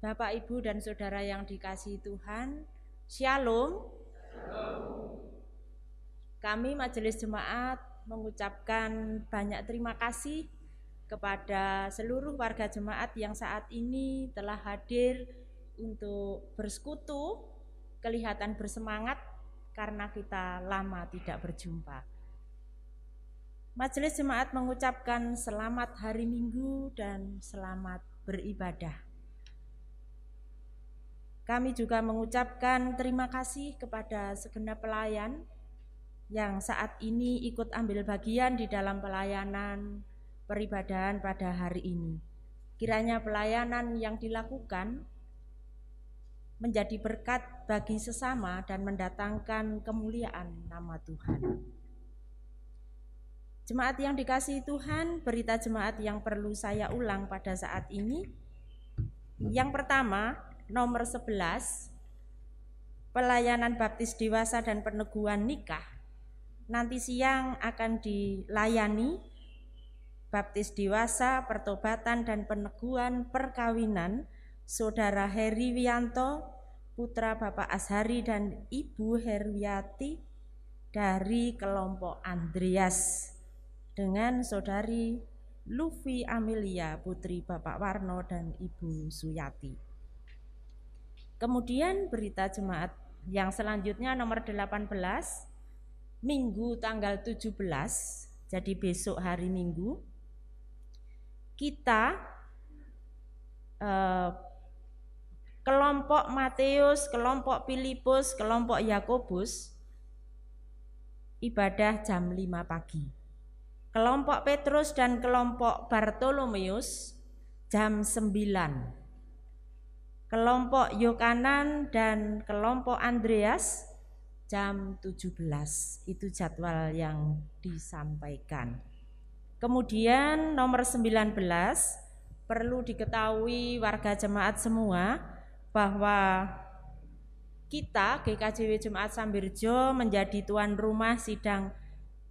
Bapak, Ibu, dan Saudara yang dikasihi Tuhan, Shalom. Kami Majelis Jemaat mengucapkan banyak terima kasih kepada seluruh warga jemaat yang saat ini telah hadir untuk bersekutu, kelihatan bersemangat karena kita lama tidak berjumpa. Majelis Jemaat mengucapkan selamat hari Minggu dan selamat beribadah. Kami juga mengucapkan terima kasih kepada segenap pelayan yang saat ini ikut ambil bagian di dalam pelayanan peribadahan pada hari ini. Kiranya pelayanan yang dilakukan menjadi berkat bagi sesama dan mendatangkan kemuliaan nama Tuhan. Jemaat yang dikasihi Tuhan, berita jemaat yang perlu saya ulang pada saat ini. Yang pertama, nomor 11, pelayanan baptis dewasa dan peneguhan nikah. Nanti siang akan dilayani baptis dewasa, pertobatan dan peneguhan perkawinan Saudara Heri Wianto, putra Bapak Ashari dan Ibu Herwiati dari kelompok Andreas, dengan Saudari Lufi Amelia, putri Bapak Warno dan Ibu Suyati. Kemudian berita jemaat yang selanjutnya nomor 18, Minggu tanggal 17, jadi besok hari Minggu, kita kelompok Matius, kelompok Filipus, kelompok Yakobus ibadah jam 5 pagi. Kelompok Petrus dan kelompok Bartolomeus jam 9. Kelompok Yohanan dan kelompok Andreas jam 17. Itu jadwal yang disampaikan. Kemudian nomor 19, perlu diketahui warga jemaat semua bahwa kita GKJW Jemaat Sambirjo menjadi tuan rumah sidang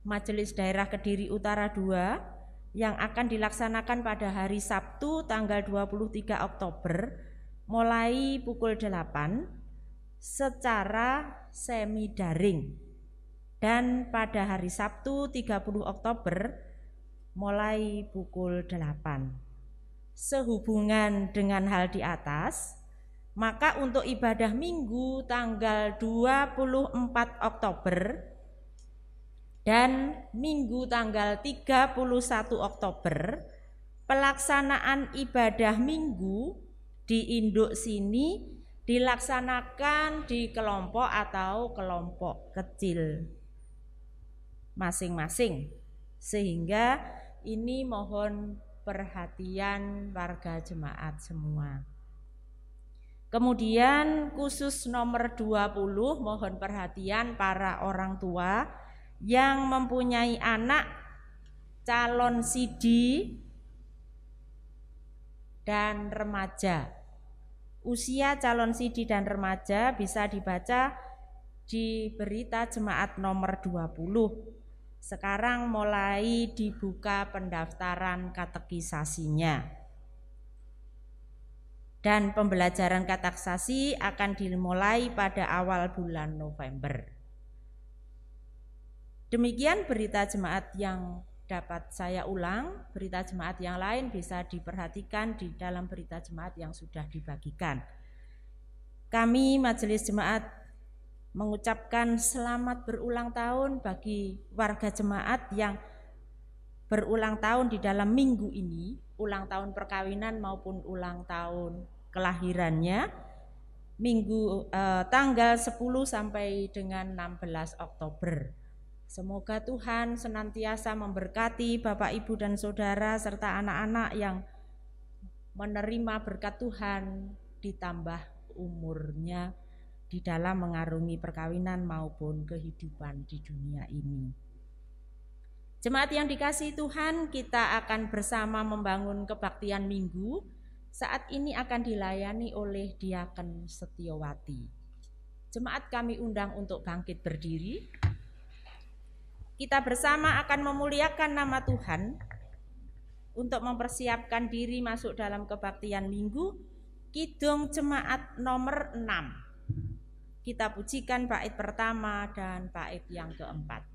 Majelis Daerah Kediri Utara 2 yang akan dilaksanakan pada hari Sabtu tanggal 23 Oktober mulai pukul 8 secara semi daring, dan pada hari Sabtu 30 Oktober mulai pukul 8. Sehubungan dengan hal di atas, maka untuk ibadah Minggu tanggal 24 Oktober dan Minggu tanggal 31 Oktober, pelaksanaan ibadah Minggu di induk sini dilaksanakan di kelompok atau kelompok kecil masing-masing, sehingga ini mohon perhatian warga jemaat semua. Kemudian khusus nomor 20, mohon perhatian para orang tua yang mempunyai anak calon sidi dan remaja. Usia calon sidi dan remaja bisa dibaca di berita jemaat nomor 20. Sekarang mulai dibuka pendaftaran katekisasinya. Dan pembelajaran katekisasi akan dimulai pada awal bulan November. Demikian berita jemaat yang dapat saya ulang. Berita jemaat yang lain bisa diperhatikan di dalam berita jemaat yang sudah dibagikan. Kami Majelis Jemaat mengucapkan selamat berulang tahun bagi warga jemaat yang berulang tahun di dalam minggu ini, ulang tahun perkawinan maupun ulang tahun kelahirannya, minggu tanggal 10 sampai dengan 16 Oktober. Semoga Tuhan senantiasa memberkati Bapak, Ibu, dan Saudara serta anak-anak yang menerima berkat Tuhan, ditambah umurnya di dalam mengarungi perkawinan maupun kehidupan di dunia ini. Jemaat yang dikasihi Tuhan, kita akan bersama membangun kebaktian Minggu. Saat ini akan dilayani oleh Diaken Setiawati. Jemaat kami undang untuk bangkit berdiri. Kita bersama akan memuliakan nama Tuhan untuk mempersiapkan diri masuk dalam kebaktian Minggu Kidung Jemaat nomor 6. Kita pujikan bait pertama dan bait yang keempat.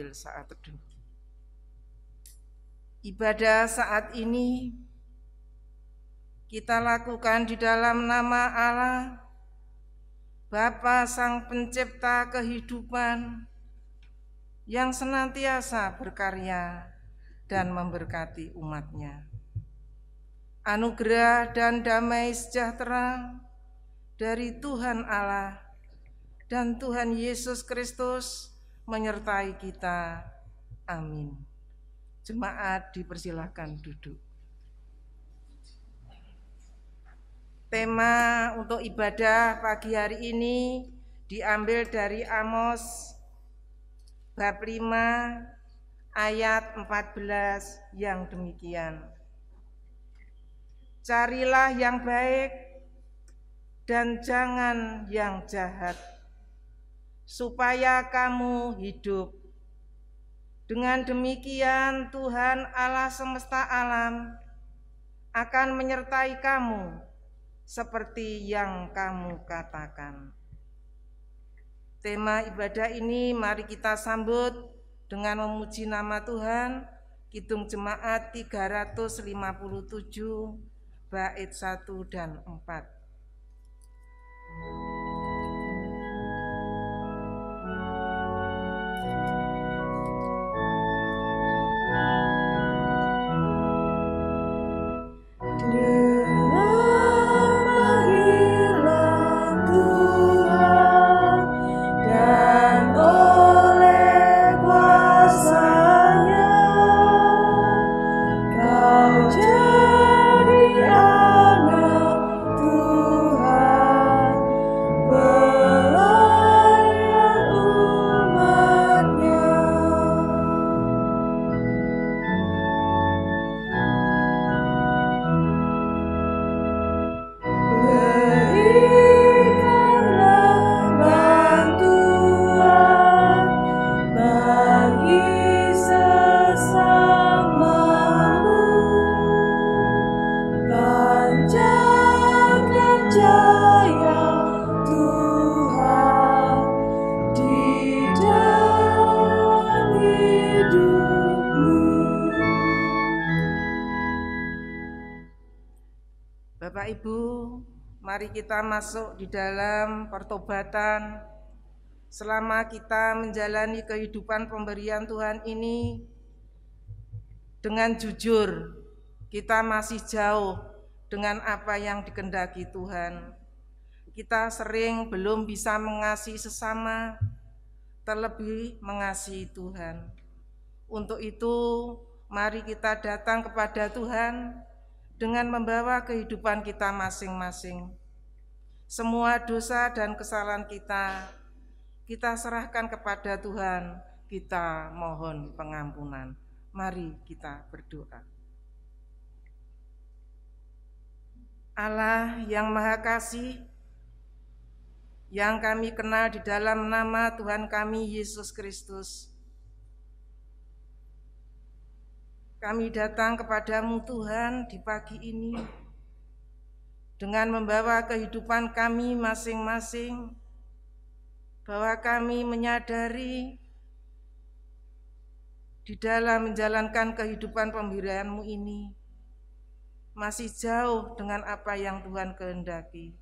Saat teduh. Ibadah saat ini kita lakukan di dalam nama Allah, Bapa Sang Pencipta kehidupan, yang senantiasa berkarya dan memberkati umat-Nya. Anugerah dan damai sejahtera dari Tuhan Allah dan Tuhan Yesus Kristus menyertai kita. Amin. Jemaat dipersilahkan duduk. Tema untuk ibadah pagi hari ini diambil dari Amos bab 5 ayat 14 yang demikian. Carilah yang baik dan jangan yang jahat, supaya kamu hidup. Dengan demikian Tuhan Allah semesta alam akan menyertai kamu seperti yang kamu katakan. Tema ibadah ini mari kita sambut dengan memuji nama Tuhan. Kidung Jemaat 357 bait 1 dan 4. Bapak Ibu, mari kita masuk di dalam pertobatan. Selama kita menjalani kehidupan pemberian Tuhan ini dengan jujur, kita masih jauh dengan apa yang dikehendaki Tuhan. kita sering belum bisa mengasihi sesama, terlebih mengasihi Tuhan. Untuk itu, mari kita datang kepada Tuhan dengan membawa kehidupan kita masing-masing. Semua dosa dan kesalahan kita serahkan kepada Tuhan, kita mohon pengampunan. Mari kita berdoa. Allah yang Maha Kasih, yang kami kenal di dalam nama Tuhan kami Yesus Kristus, kami datang kepadamu Tuhan di pagi ini dengan membawa kehidupan kami masing-masing, bahwa kami menyadari di dalam menjalankan kehidupan pemberian-Mu ini masih jauh dengan apa yang Tuhan kehendaki.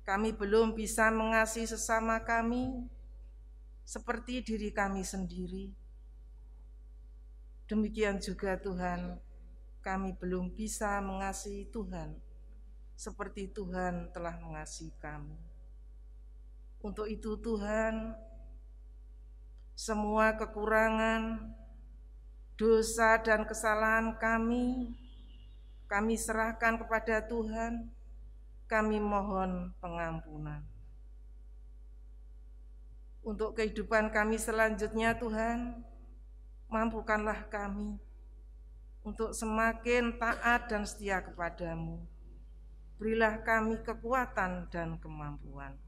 Kami belum bisa mengasihi sesama kami seperti diri kami sendiri. Demikian juga Tuhan, kami belum bisa mengasihi Tuhan seperti Tuhan telah mengasihi kami. Untuk itu Tuhan, semua kekurangan, dosa dan kesalahan kami serahkan kepada Tuhan. Kami mohon pengampunan. Untuk kehidupan kami selanjutnya Tuhan, mampukanlah kami untuk semakin taat dan setia kepadamu. Berilah kami kekuatan dan kemampuan.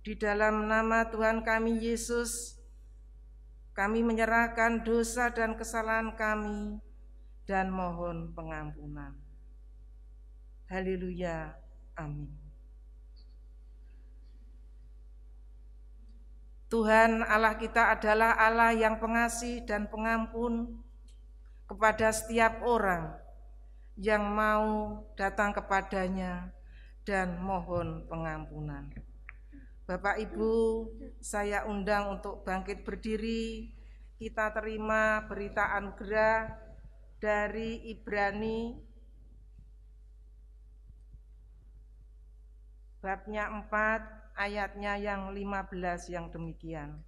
Di dalam nama Tuhan kami Yesus, kami menyerahkan dosa dan kesalahan kami dan mohon pengampunan. Haleluya, amin. Tuhan Allah kita adalah Allah yang pengasih dan pengampun kepada setiap orang yang mau datang kepadanya dan mohon pengampunan. Bapak Ibu, saya undang untuk bangkit berdiri. Kita terima berita anugerah dari Ibrani babnya 4 ayatnya yang 15 yang demikian.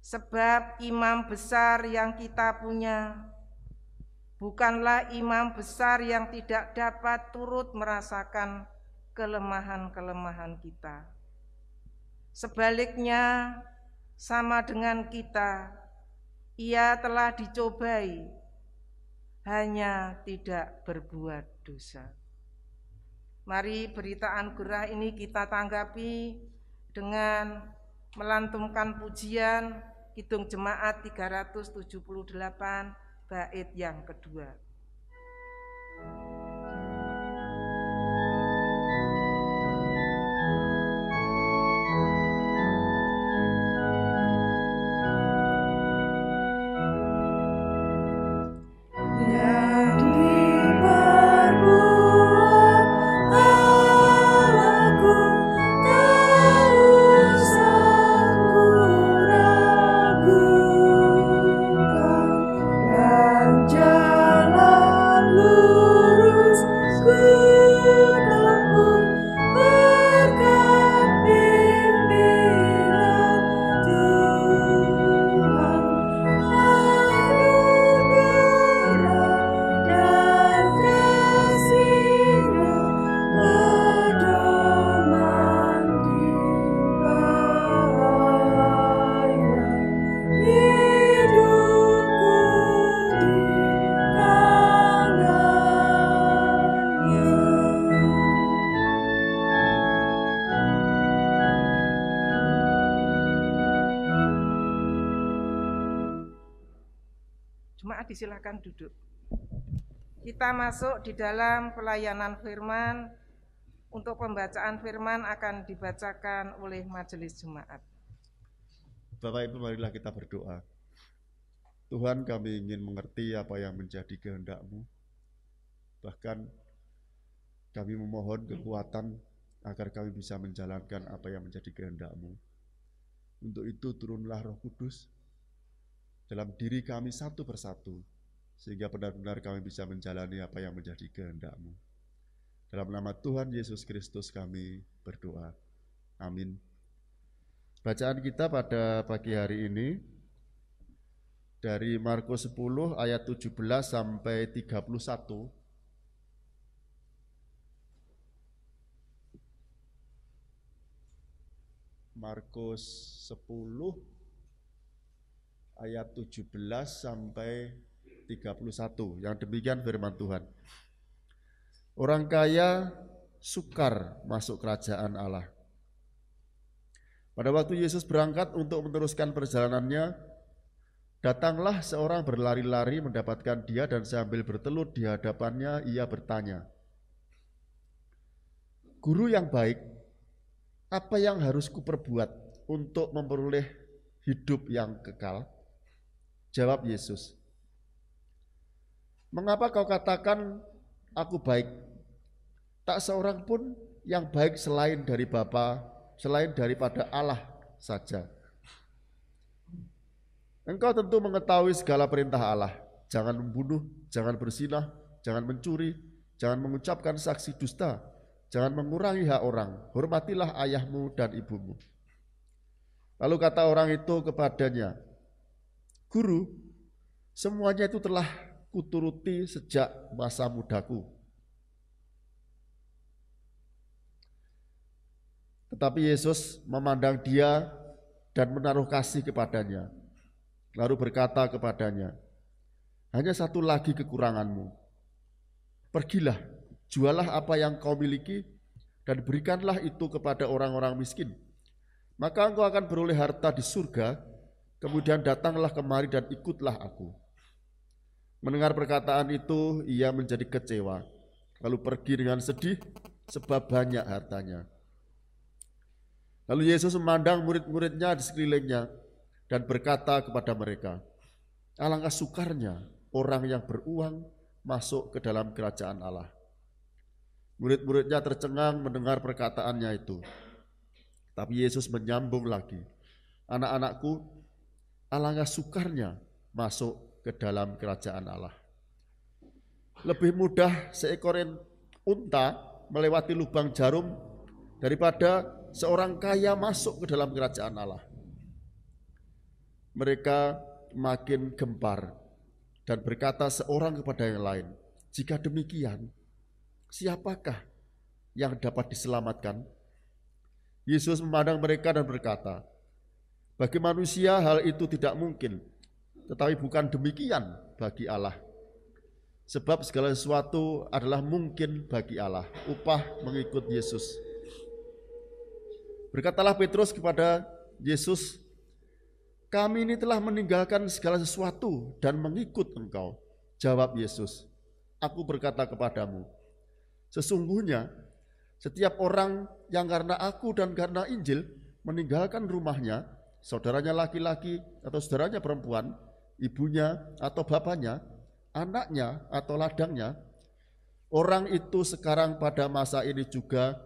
Sebab imam besar yang kita punya bukanlah imam besar yang tidak dapat turut merasakan kelemahan-kelemahan kita. Sebaliknya, sama dengan kita, ia telah dicobai, hanya tidak berbuat dosa. Mari berita anugerah ini kita tanggapi dengan melantunkan pujian Kidung Jemaat 378 bait yang kedua. Silakan duduk. Kita masuk di dalam pelayanan firman. Untuk pembacaan firman akan dibacakan oleh majelis jemaat. Bapak Ibu, marilah kita berdoa. Tuhan, kami ingin mengerti apa yang menjadi kehendak-Mu. Bahkan kami memohon kekuatan agar kami bisa menjalankan apa yang menjadi kehendak-Mu. Untuk itu turunlah Roh Kudus dalam diri kami satu persatu, sehingga benar-benar kami bisa menjalani apa yang menjadi kehendak-Mu. Dalam nama Tuhan Yesus Kristus kami berdoa. Amin. Bacaan kita pada pagi hari ini dari Markus 10 ayat 17 sampai 31. Markus 10 ayat 17 sampai 31. Yang demikian firman Tuhan. Orang kaya sukar masuk kerajaan Allah. Pada waktu Yesus berangkat untuk meneruskan perjalanannya, datanglah seorang berlari-lari mendapatkan dia dan sambil bertelut di hadapannya ia bertanya, "Guru yang baik, apa yang harus kuperbuat untuk memperoleh hidup yang kekal?" Jawab Yesus, "Mengapa kau katakan aku baik? Tak seorang pun yang baik selain daripada Allah saja. Engkau tentu mengetahui segala perintah Allah. Jangan membunuh, jangan berzinah, jangan mencuri, jangan mengucapkan saksi dusta, jangan mengurangi hak orang, hormatilah ayahmu dan ibumu." Lalu kata orang itu kepadanya, "Guru, semuanya itu telah kuturuti sejak masa mudaku." Tetapi Yesus memandang dia dan menaruh kasih kepadanya. Lalu berkata kepadanya, "Hanya satu lagi kekuranganmu. Pergilah, jualah apa yang kau miliki dan berikanlah itu kepada orang-orang miskin. Maka engkau akan beroleh harta di surga, kemudian datanglah kemari dan ikutlah aku." Mendengar perkataan itu, ia menjadi kecewa, lalu pergi dengan sedih sebab banyak hartanya. Lalu Yesus memandang murid-muridnya di sekelilingnya dan berkata kepada mereka, "Alangkah sukarnya orang yang beruang masuk ke dalam kerajaan Allah." Murid-muridnya tercengang mendengar perkataannya itu. Tapi Yesus menyambung lagi, "Anak-anakku, alangkah sukarnya masuk ke dalam kerajaan Allah. Lebih mudah seekor unta melewati lubang jarum daripada seorang kaya masuk ke dalam kerajaan Allah." Mereka makin gempar dan berkata seorang kepada yang lain, "Jika demikian, siapakah yang dapat diselamatkan?" Yesus memandang mereka dan berkata, "Bagi manusia hal itu tidak mungkin, tetapi bukan demikian bagi Allah. Sebab segala sesuatu adalah mungkin bagi Allah." Upah mengikut Yesus. Berkatalah Petrus kepada Yesus, "Kami ini telah meninggalkan segala sesuatu dan mengikut Engkau." Jawab Yesus, "Aku berkata kepadamu, sesungguhnya setiap orang yang karena aku dan karena Injil meninggalkan rumahnya, saudaranya laki-laki atau saudaranya perempuan, ibunya atau bapaknya, anaknya atau ladangnya, orang itu sekarang pada masa ini juga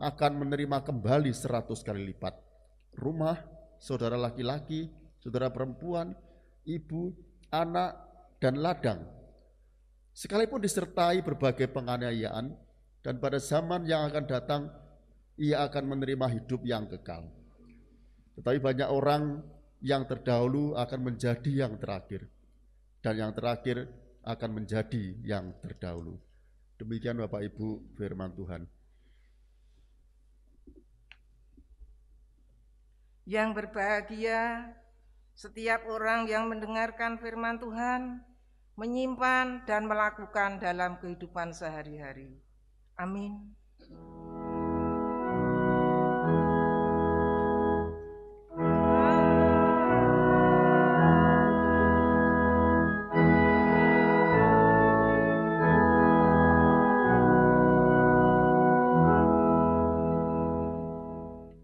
akan menerima kembali 100 kali lipat. Rumah, saudara laki-laki, saudara perempuan, ibu, anak, dan ladang, sekalipun disertai berbagai penganiayaan, dan pada zaman yang akan datang, ia akan menerima hidup yang kekal. Tetapi banyak orang yang terdahulu akan menjadi yang terakhir, dan yang terakhir akan menjadi yang terdahulu." Demikian Bapak Ibu firman Tuhan. Yang berbahagia setiap orang yang mendengarkan firman Tuhan, menyimpan dan melakukan dalam kehidupan sehari-hari. Amin.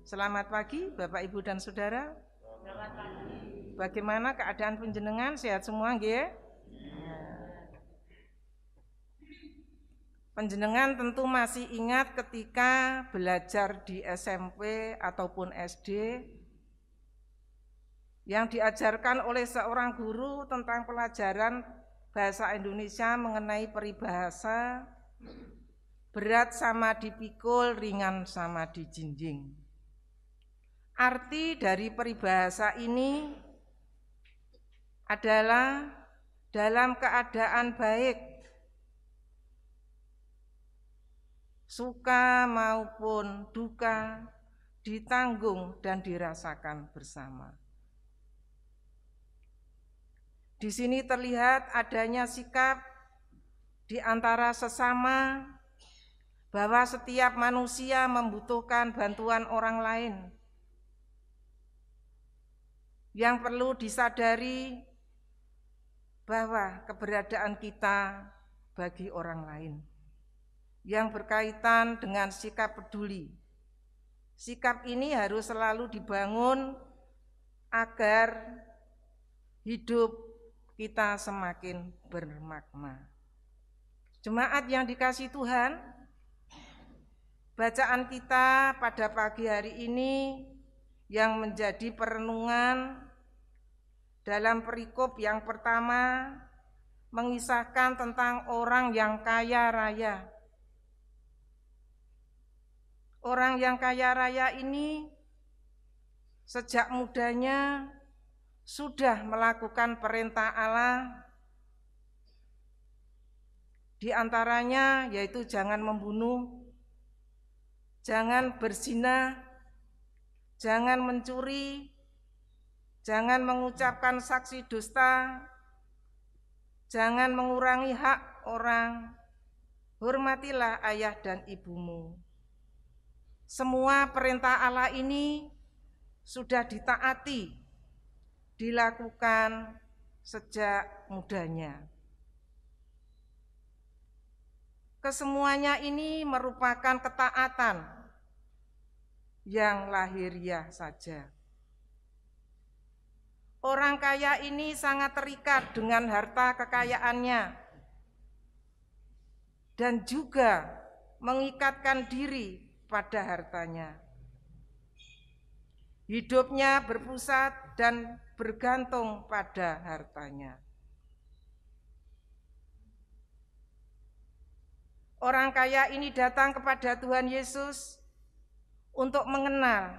Selamat pagi Bapak Ibu dan Saudara. Selamat pagi. Bagaimana keadaan panjenengan? Sehat semua nggih? Panjenengan tentu masih ingat ketika belajar di SMP ataupun SD yang diajarkan oleh seorang guru tentang pelajaran bahasa Indonesia mengenai peribahasa berat sama dipikul, ringan sama dijinjing. Arti dari peribahasa ini adalah dalam keadaan baik, suka maupun duka, ditanggung dan dirasakan bersama. Di sini terlihat adanya sikap di antara sesama bahwa setiap manusia membutuhkan bantuan orang lain. Yang perlu disadari bahwa keberadaan kita bagi orang lain yang berkaitan dengan sikap peduli. Sikap ini harus selalu dibangun agar hidup kita semakin bermakna. Jemaat yang dikasihi Tuhan, bacaan kita pada pagi hari ini yang menjadi perenungan dalam perikop yang pertama mengisahkan tentang orang yang kaya raya. Orang yang kaya raya ini sejak mudanya sudah melakukan perintah Allah, di antaranya yaitu jangan membunuh, jangan berzina, jangan mencuri, jangan mengucapkan saksi dusta, jangan mengurangi hak orang, hormatilah ayah dan ibumu. Semua perintah Allah ini sudah ditaati, dilakukan sejak mudanya. Kesemuanya ini merupakan ketaatan yang lahiriah saja. Orang kaya ini sangat terikat dengan harta kekayaannya dan juga mengikatkan diri pada hartanya. Hidupnya berpusat dan bergantung pada hartanya. Orang kaya ini datang kepada Tuhan Yesus untuk mengenal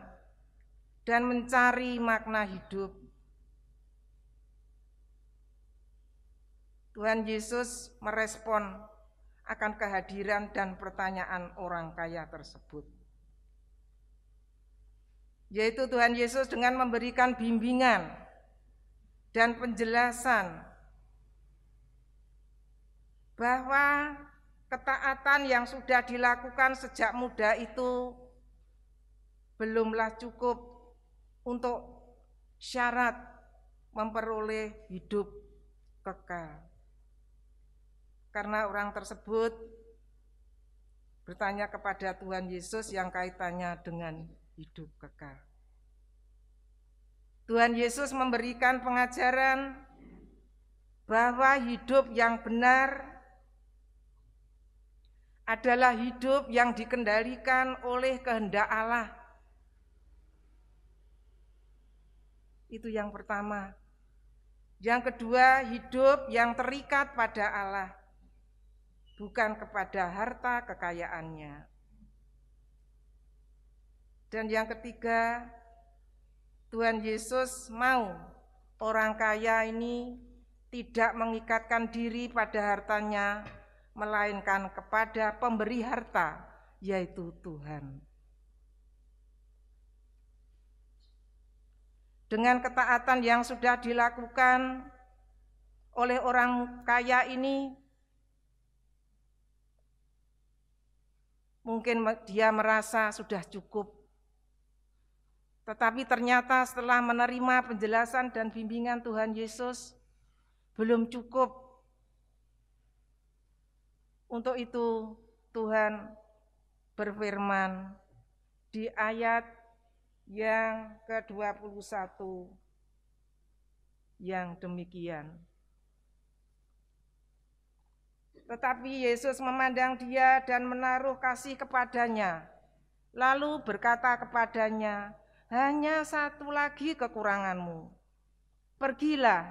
dan mencari makna hidup. Tuhan Yesus merespon akan kehadiran dan pertanyaan orang kaya tersebut. Yaitu Tuhan Yesus dengan memberikan bimbingan dan penjelasan bahwa ketaatan yang sudah dilakukan sejak muda itu belumlah cukup untuk syarat memperoleh hidup kekal. Karena orang tersebut bertanya kepada Tuhan Yesus yang kaitannya dengan hidup kekal. Tuhan Yesus memberikan pengajaran bahwa hidup yang benar adalah hidup yang dikendalikan oleh kehendak Allah. Itu yang pertama. Yang kedua, hidup yang terikat pada Allah, bukan kepada harta kekayaannya. Dan yang ketiga, Tuhan Yesus mau orang kaya ini tidak mengikatkan diri pada hartanya, melainkan kepada pemberi harta, yaitu Tuhan. Dengan ketaatan yang sudah dilakukan oleh orang kaya ini, mungkin dia merasa sudah cukup. Tetapi ternyata setelah menerima penjelasan dan bimbingan Tuhan Yesus, belum cukup. Untuk itu Tuhan berfirman di ayat yang ke-21 yang demikian. Tetapi Yesus memandang dia dan menaruh kasih kepadanya, lalu berkata kepadanya, hanya satu lagi kekuranganmu. Pergilah,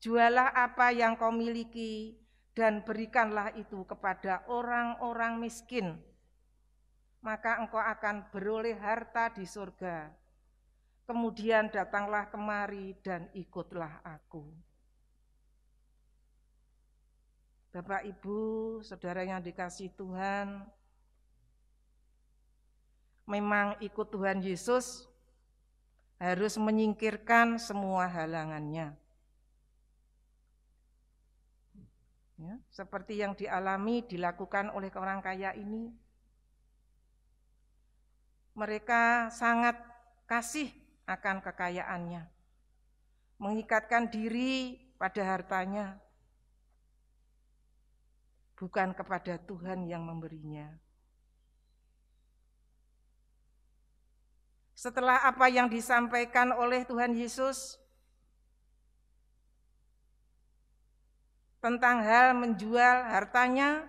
jualah apa yang kau miliki, dan berikanlah itu kepada orang-orang miskin, maka engkau akan beroleh harta di surga. Kemudian datanglah kemari dan ikutlah aku. Bapak, Ibu, saudara yang dikasihi Tuhan, memang ikut Tuhan Yesus harus menyingkirkan semua halangannya. Ya, seperti yang dilakukan oleh orang kaya ini. Mereka sangat kasih akan kekayaannya, mengikatkan diri pada hartanya, bukan kepada Tuhan yang memberinya. Setelah apa yang disampaikan oleh Tuhan Yesus tentang hal menjual hartanya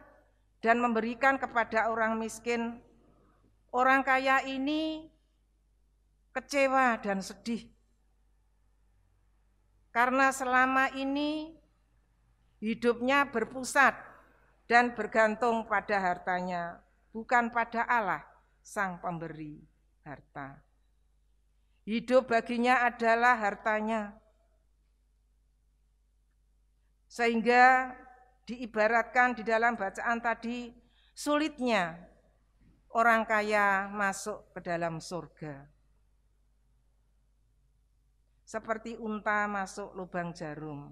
dan memberikan kepada orang miskin, orang kaya ini kecewa dan sedih. Karena selama ini hidupnya berpusat dan bergantung pada hartanya, bukan pada Allah, Sang Pemberi harta. Hidup baginya adalah hartanya. Sehingga diibaratkan di dalam bacaan tadi, sulitnya orang kaya masuk ke dalam surga. Seperti unta masuk lubang jarum.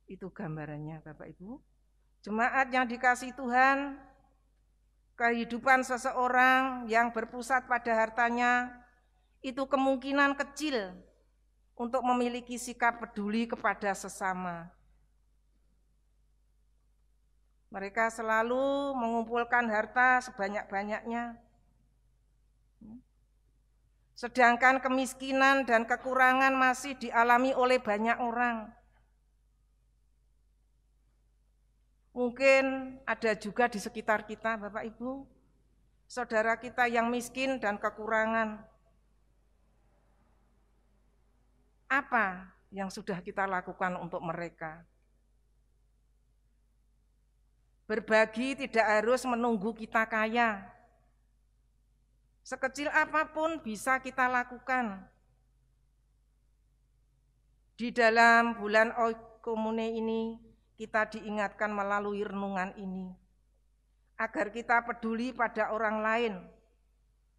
Itu gambarannya, Bapak Ibu. Jemaat yang dikasihi Tuhan, kehidupan seseorang yang berpusat pada hartanya itu kemungkinan kecil untuk memiliki sikap peduli kepada sesama. Mereka selalu mengumpulkan harta sebanyak-banyaknya. Sedangkan kemiskinan dan kekurangan masih dialami oleh banyak orang. Mungkin ada juga di sekitar kita, Bapak Ibu, saudara kita yang miskin dan kekurangan. Apa yang sudah kita lakukan untuk mereka? Berbagi tidak harus menunggu kita kaya. Sekecil apapun bisa kita lakukan. Di dalam bulan Oikomune ini, kita diingatkan melalui renungan ini, agar kita peduli pada orang lain,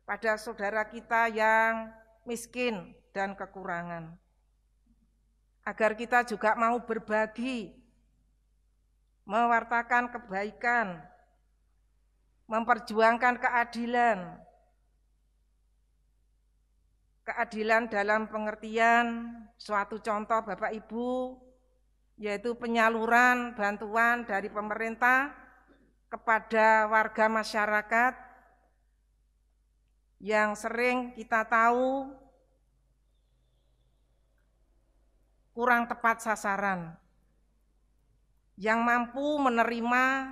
pada saudara kita yang miskin dan kekurangan. Agar kita juga mau berbagi, mewartakan kebaikan, memperjuangkan keadilan. Keadilan dalam pengertian suatu contoh Bapak Ibu, yaitu penyaluran bantuan dari pemerintah kepada warga masyarakat yang sering kita tahu kurang tepat sasaran, yang mampu menerima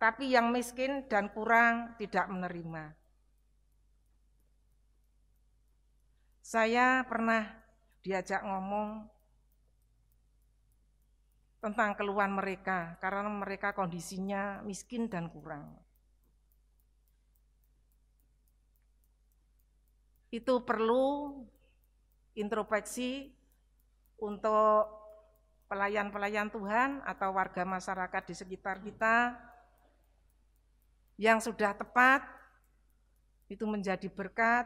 tapi yang miskin dan kurang tidak menerima. Saya pernah diajak ngomong tentang keluhan mereka, karena mereka kondisinya miskin dan kurang. Itu perlu introspeksi untuk pelayan-pelayan Tuhan atau warga masyarakat di sekitar kita yang sudah tepat, itu menjadi berkat.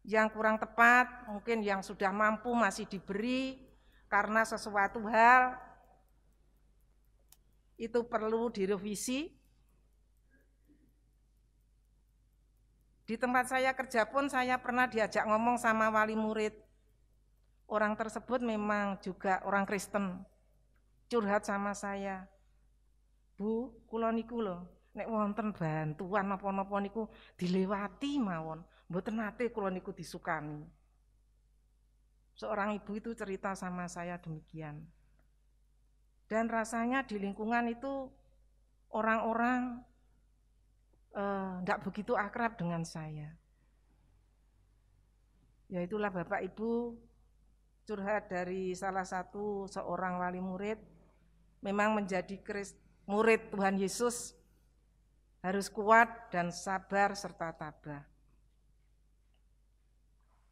Yang kurang tepat, mungkin yang sudah mampu masih diberi karena sesuatu hal itu perlu direvisi. Di tempat saya kerja pun saya pernah diajak ngomong sama wali murid. Orang tersebut memang juga orang Kristen. Curhat sama saya. Bu, kula niku lho, nek wonten bantuan napa-napa niku dilewati mawon. Mboten nate kula niku disukani. Seorang ibu itu cerita sama saya demikian. Dan rasanya di lingkungan itu orang-orang enggak begitu akrab dengan saya. Ya itulah Bapak Ibu, curhat dari salah satu seorang wali murid, memang menjadi murid Tuhan Yesus harus kuat dan sabar serta tabah.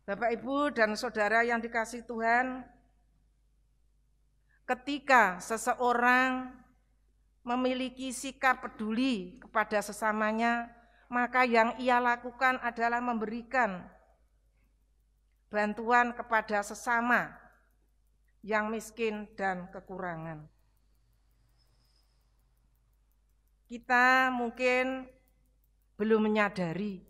Bapak, Ibu, dan saudara yang dikasihi Tuhan, ketika seseorang memiliki sikap peduli kepada sesamanya, maka yang ia lakukan adalah memberikan bantuan kepada sesama yang miskin dan kekurangan. Kita mungkin belum menyadari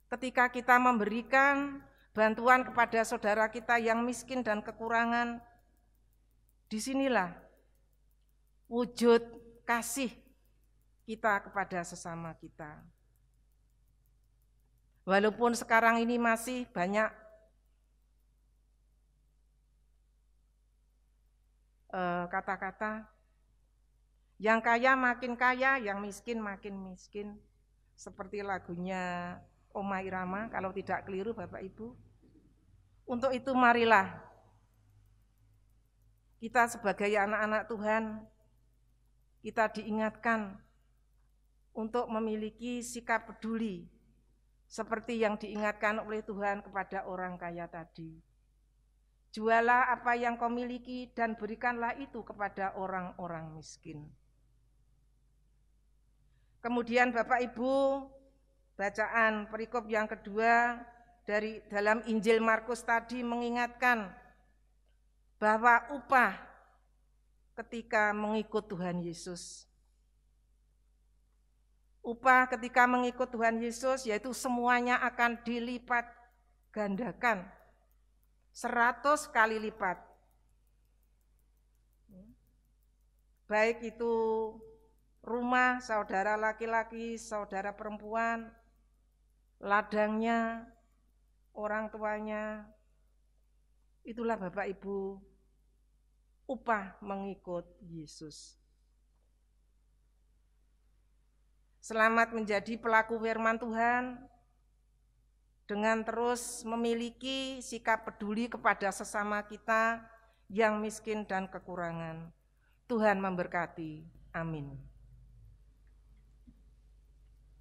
ketika kita memberikan bantuan kepada saudara kita yang miskin dan kekurangan, disinilah wujud kasih kita kepada sesama kita. Walaupun sekarang ini masih banyak kata-kata, yang kaya makin kaya, yang miskin makin miskin, seperti lagunya Oma Irama, kalau tidak keliru Bapak Ibu. Untuk itu marilah kita sebagai anak-anak Tuhan, kita diingatkan untuk memiliki sikap peduli seperti yang diingatkan oleh Tuhan kepada orang kaya tadi. Jualah apa yang kau miliki dan berikanlah itu kepada orang-orang miskin. Kemudian Bapak Ibu, bacaan perikop yang kedua dari dalam Injil Markus tadi mengingatkan bahwa upah ketika mengikut Tuhan Yesus. Upah ketika mengikut Tuhan Yesus yaitu semuanya akan dilipat gandakan 100 kali lipat. Baik itu rumah saudara laki-laki, saudara perempuan, ladangnya, orang tuanya, itulah Bapak Ibu upah mengikut Yesus. Selamat menjadi pelaku firman Tuhan dengan terus memiliki sikap peduli kepada sesama kita yang miskin dan kekurangan. Tuhan memberkati. Amin.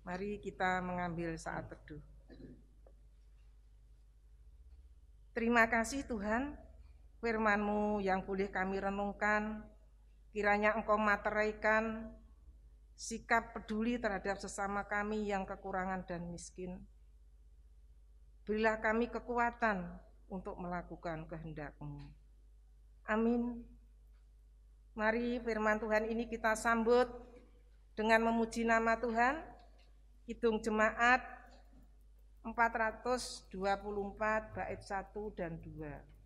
Mari kita mengambil saat teduh. Terima kasih Tuhan, firman-Mu yang boleh kami renungkan, kiranya Engkau materaikan sikap peduli terhadap sesama kami yang kekurangan dan miskin. Berilah kami kekuatan untuk melakukan kehendak-Mu. Amin. Mari firman Tuhan ini kita sambut dengan memuji nama Tuhan. Kidung Jemaat 424 bait 1 dan 2.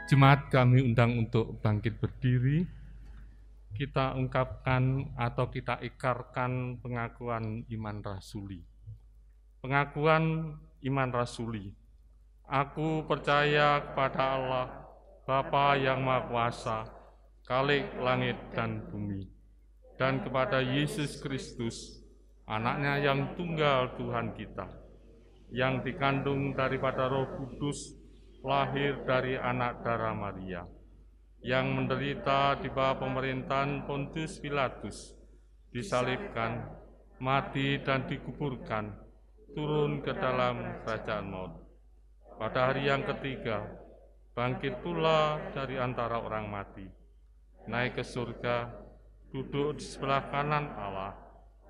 Jemaat kami undang untuk bangkit berdiri. Kita ungkapkan atau kita ikrarkan pengakuan iman rasuli. Pengakuan iman rasuli. Aku percaya kepada Allah, Bapa yang Maha Kuasa, Khalik langit dan bumi, dan kepada Yesus Kristus, Anaknya yang tunggal Tuhan kita, yang dikandung daripada Roh Kudus, lahir dari anak darah Maria, yang menderita di bawah pemerintahan Pontius Pilatus, disalibkan, mati dan dikuburkan, turun ke dalam kerajaan maut. Pada hari yang ketiga, bangkit pula dari antara orang mati, naik ke surga, duduk di sebelah kanan Allah,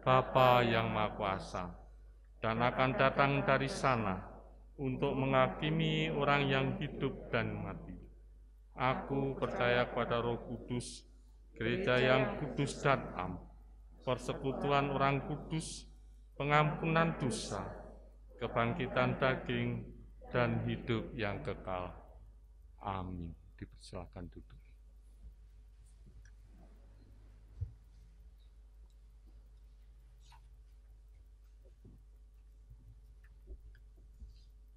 Bapa yang Maha Kuasa, dan akan datang dari sana untuk menghakimi orang yang hidup dan mati. Aku percaya kepada Roh Kudus, gereja yang kudus dan am, persekutuan orang kudus, pengampunan dosa, kebangkitan daging, dan hidup yang kekal. Amin. Dipersilakan duduk.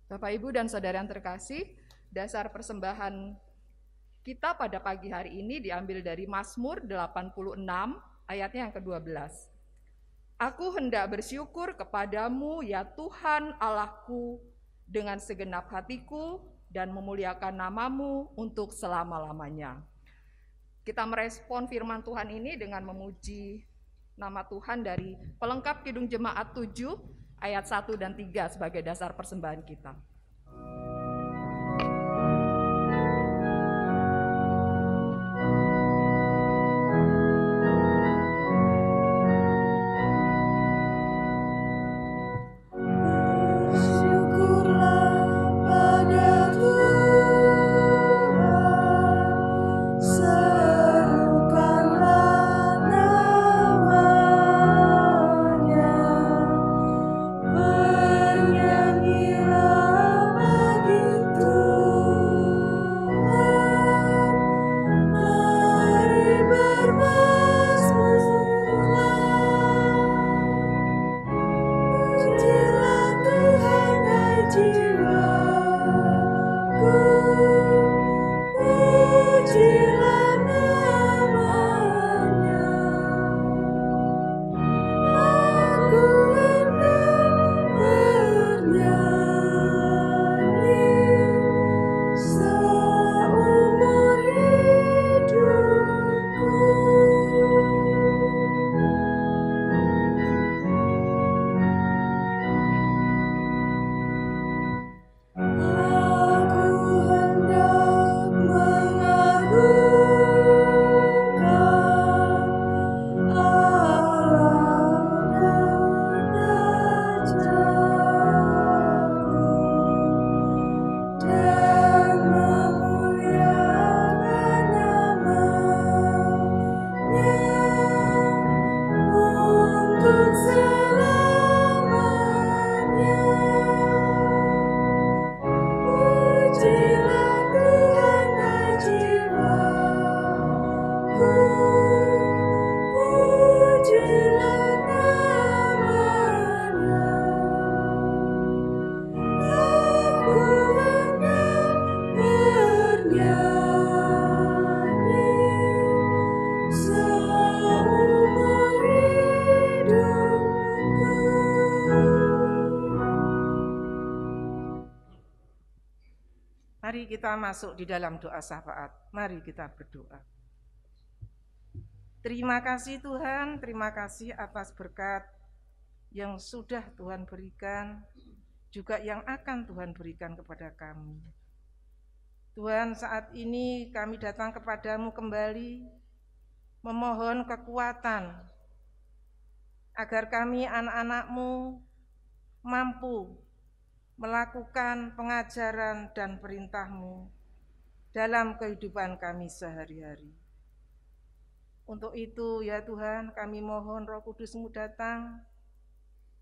Bapak, Ibu, dan Saudara yang terkasih, dasar persembahan kita pada pagi hari ini diambil dari Mazmur 86 ayatnya yang ke-12. Aku hendak bersyukur kepadamu ya Tuhan Allahku dengan segenap hatiku dan memuliakan namamu untuk selama-lamanya. Kita merespon firman Tuhan ini dengan memuji nama Tuhan dari pelengkap Kidung Jemaat 7 ayat 1 dan 3 sebagai dasar persembahan kita. Mari kita masuk di dalam doa syafaat. Mari kita berdoa. Terima kasih Tuhan, terima kasih atas berkat yang sudah Tuhan berikan, juga yang akan Tuhan berikan kepada kami. Tuhan, saat ini kami datang kepadamu kembali, memohon kekuatan, agar kami anak-anak-Mu mampu melakukan pengajaran dan perintah-Mu dalam kehidupan kami sehari-hari. Untuk itu ya Tuhan, kami mohon Roh Kudus-Mu datang,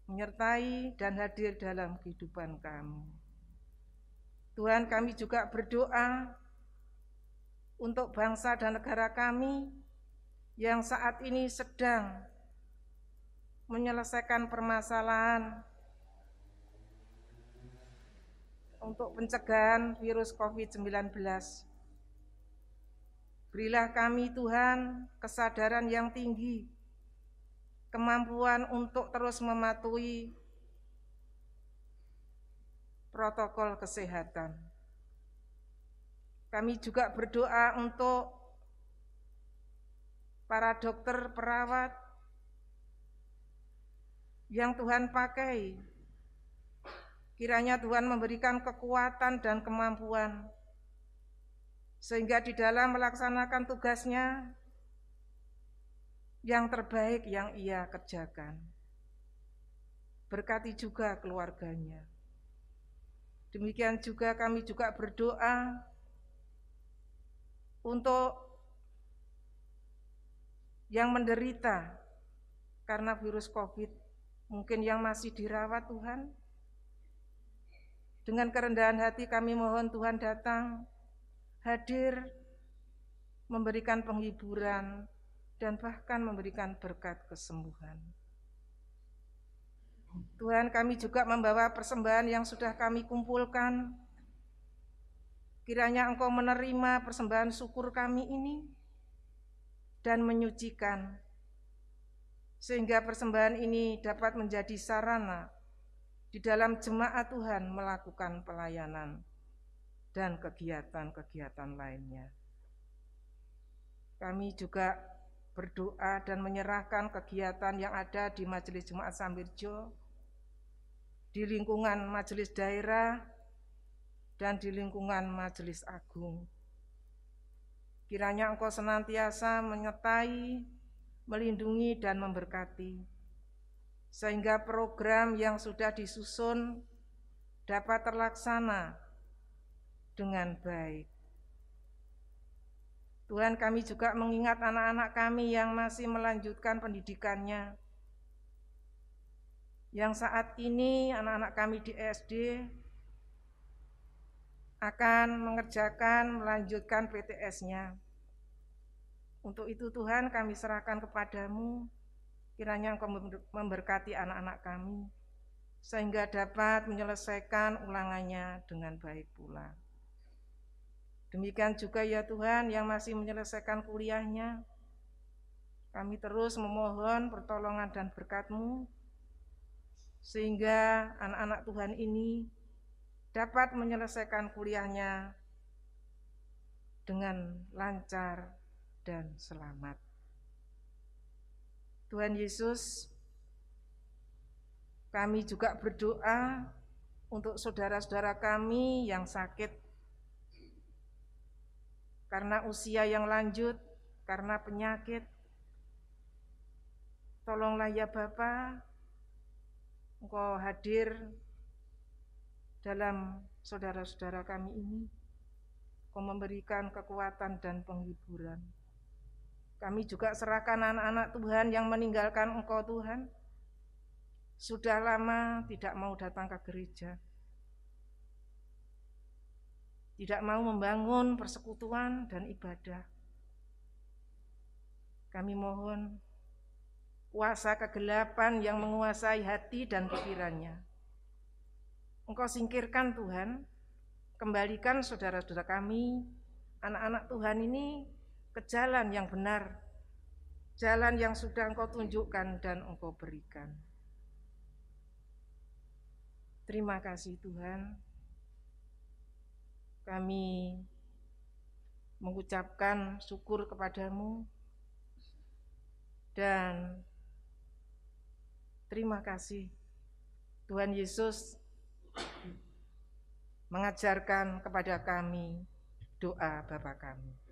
menyertai dan hadir dalam kehidupan kami. Tuhan, kami juga berdoa untuk bangsa dan negara kami yang saat ini sedang menyelesaikan permasalahan untuk pencegahan virus COVID-19. Berilah kami Tuhan kesadaran yang tinggi, kemampuan untuk terus mematuhi protokol kesehatan. Kami juga berdoa untuk para dokter, perawat yang Tuhan pakai. Kiranya Tuhan memberikan kekuatan dan kemampuan, sehingga di dalam melaksanakan tugasnya yang terbaik yang ia kerjakan. Berkati juga keluarganya. Demikian juga kami juga berdoa untuk yang menderita karena virus COVID, mungkin yang masih dirawat Tuhan. Dengan kerendahan hati kami mohon Tuhan datang, hadir, memberikan penghiburan, dan bahkan memberikan berkat kesembuhan. Tuhan, kami juga membawa persembahan yang sudah kami kumpulkan. Kiranya Engkau menerima persembahan syukur kami ini dan menyucikan, sehingga persembahan ini dapat menjadi sarana di dalam jemaat Tuhan melakukan pelayanan dan kegiatan-kegiatan lainnya. Kami juga berdoa dan menyerahkan kegiatan yang ada di Majelis Jemaat Sambirjo, di lingkungan Majelis Daerah, dan di lingkungan Majelis Agung. Kiranya Engkau senantiasa menyertai, melindungi, dan memberkati, sehingga program yang sudah disusun dapat terlaksana dengan baik. Tuhan, kami juga mengingat anak-anak kami yang masih melanjutkan pendidikannya, yang saat ini anak-anak kami di SD akan melanjutkan PTS-nya. Untuk itu Tuhan, kami serahkan kepadamu, kiranya Engkau memberkati anak-anak kami, sehingga dapat menyelesaikan ulangannya dengan baik pula. Demikian juga ya Tuhan, yang masih menyelesaikan kuliahnya, kami terus memohon pertolongan dan berkat-Mu, sehingga anak-anak Tuhan ini dapat menyelesaikan kuliahnya dengan lancar dan selamat. Tuhan Yesus, kami juga berdoa untuk saudara-saudara kami yang sakit karena usia yang lanjut, karena penyakit. Tolonglah ya Bapa, Engkau hadir dalam saudara-saudara kami ini, Engkau memberikan kekuatan dan penghiburan. Kami juga serahkan anak-anak Tuhan yang meninggalkan Engkau Tuhan, sudah lama tidak mau datang ke gereja, tidak mau membangun persekutuan dan ibadah. Kami mohon kuasa kegelapan yang menguasai hati dan pikirannya Engkau singkirkan Tuhan, kembalikan saudara-saudara kami, anak-anak Tuhan ini ke jalan yang benar, jalan yang sudah Engkau tunjukkan dan Engkau berikan. Terima kasih Tuhan, kami mengucapkan syukur kepadamu dan terima kasih Tuhan Yesus mengajarkan kepada kami doa Bapa kami.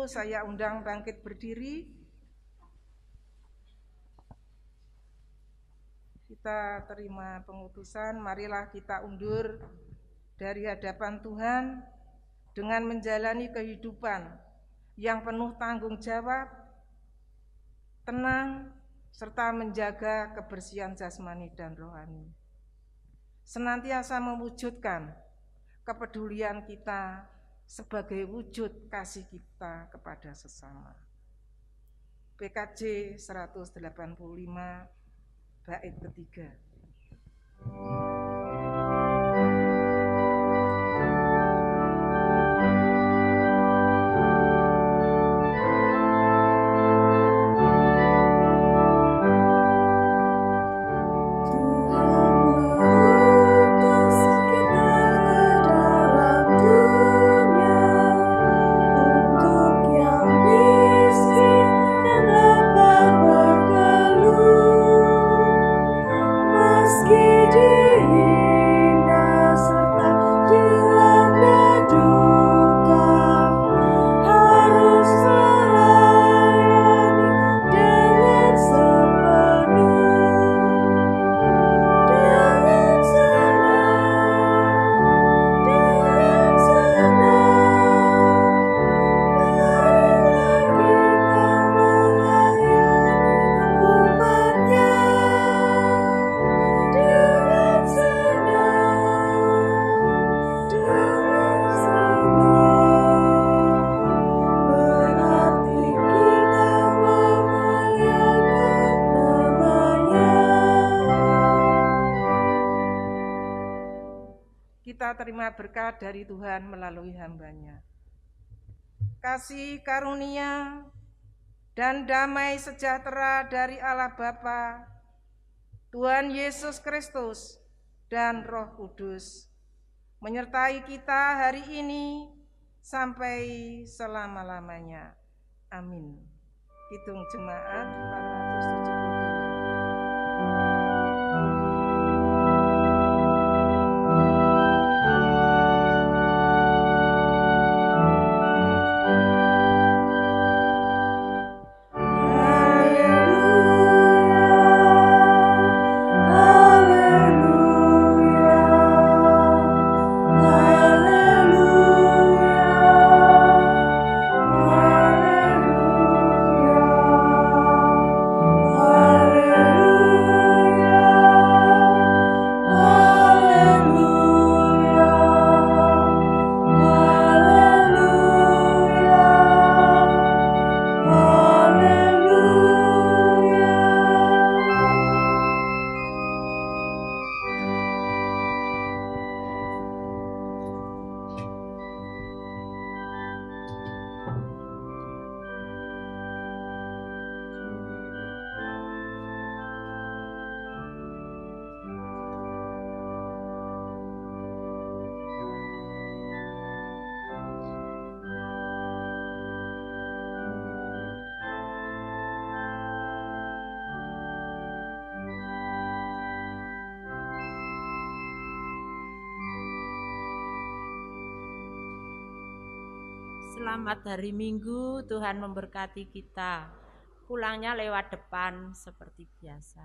saya undang bangkit berdiri. Kita terima pengutusan, marilah kita undur dari hadapan Tuhan dengan menjalani kehidupan yang penuh tanggung jawab, tenang, serta menjaga kebersihan jasmani dan rohani. Senantiasa mewujudkan kepedulian kita sebagai wujud kasih kita kepada sesama. PKJ 185 bait ketiga. Kita terima berkat dari Tuhan melalui hamba-Nya. Kasih karunia dan damai sejahtera dari Allah Bapa, Tuhan Yesus Kristus, dan Roh Kudus menyertai kita hari ini sampai selama-lamanya. Amin. Kidung Jemaat 472. Selamat hari Minggu, Tuhan memberkati kita. Pulangnya lewat depan seperti biasa.